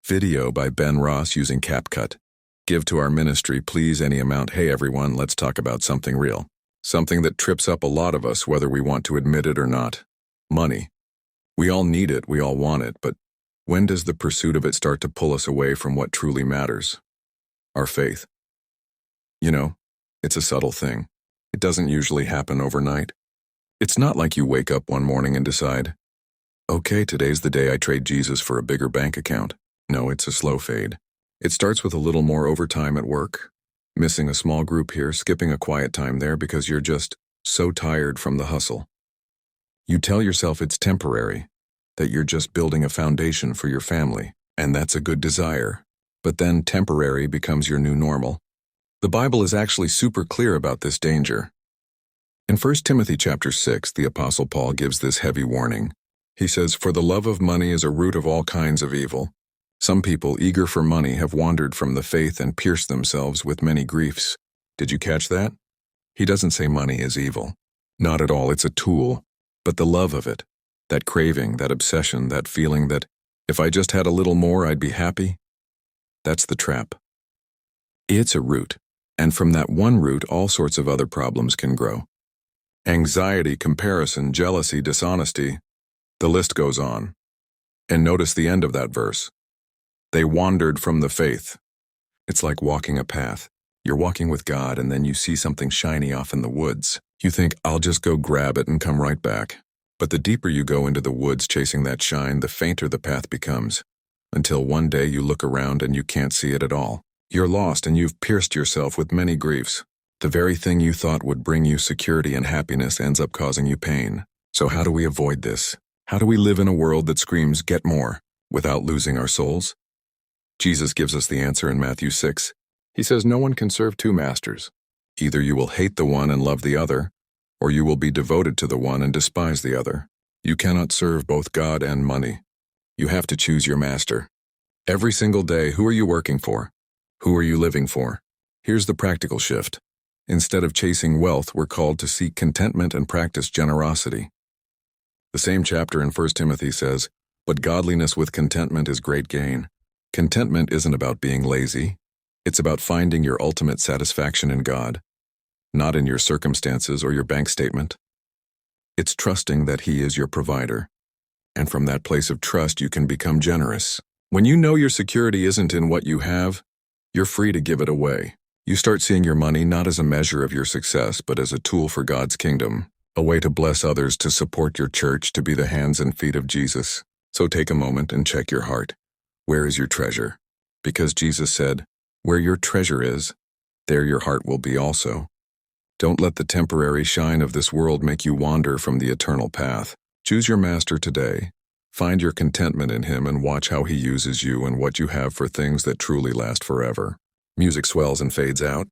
Video by Ben Ross using CapCut. Give to our ministry, please, any amount. Hey everyone, let's talk about something real. Something that trips up a lot of us whether we want to admit it or not. Money. We all need it, we all want it, but when does the pursuit of it start to pull us away from what truly matters? Our faith. You know, it's a subtle thing. It doesn't usually happen overnight. It's not like you wake up one morning and decide, okay, today's the day I trade Jesus for a bigger bank account. No, it's a slow fade. It starts with a little more overtime at work, missing a small group here, skipping a quiet time there because you're just so tired from the hustle. You tell yourself it's temporary, that you're just building a foundation for your family, and that's a good desire. But then temporary becomes your new normal. The Bible is actually super clear about this danger. In 1 Timothy chapter 6, the Apostle Paul gives this heavy warning. He says, "For the love of money is a root of all kinds of evil. Some people, eager for money, have wandered from the faith and pierced themselves with many griefs." Did you catch that? He doesn't say money is evil. Not at all, it's a tool. But the love of it, that craving, that obsession, that feeling that if I just had a little more, I'd be happy, that's the trap. It's a root, and from that one root, all sorts of other problems can grow. Anxiety, comparison, jealousy, dishonesty, the list goes on. And notice the end of that verse. They wandered from the faith. It's like walking a path. You're walking with God and then you see something shiny off in the woods. You think, I'll just go grab it and come right back. But the deeper you go into the woods chasing that shine, the fainter the path becomes. Until one day you look around and you can't see it at all. You're lost and you've pierced yourself with many griefs. The very thing you thought would bring you security and happiness ends up causing you pain. So how do we avoid this? How do we live in a world that screams, get more, without losing our souls? Jesus gives us the answer in Matthew 6. He says, no one can serve two masters. Either you will hate the one and love the other, or you will be devoted to the one and despise the other. You cannot serve both God and money. You have to choose your master. Every single day, who are you working for? Who are you living for? Here's the practical shift. Instead of chasing wealth, we're called to seek contentment and practice generosity. The same chapter in 1 Timothy says, but godliness with contentment is great gain. Contentment isn't about being lazy. It's about finding your ultimate satisfaction in God, not in your circumstances or your bank statement. It's trusting that He is your provider. And from that place of trust, you can become generous. When you know your security isn't in what you have, you're free to give it away. You start seeing your money not as a measure of your success, but as a tool for God's kingdom, a way to bless others, to support your church, to be the hands and feet of Jesus. So take a moment and check your heart. Where is your treasure? Because Jesus said, where your treasure is, there your heart will be also. Don't let the temporary shine of this world make you wander from the eternal path. Choose your master today. Find your contentment in Him and watch how He uses you and what you have for things that truly last forever. Music swells and fades out.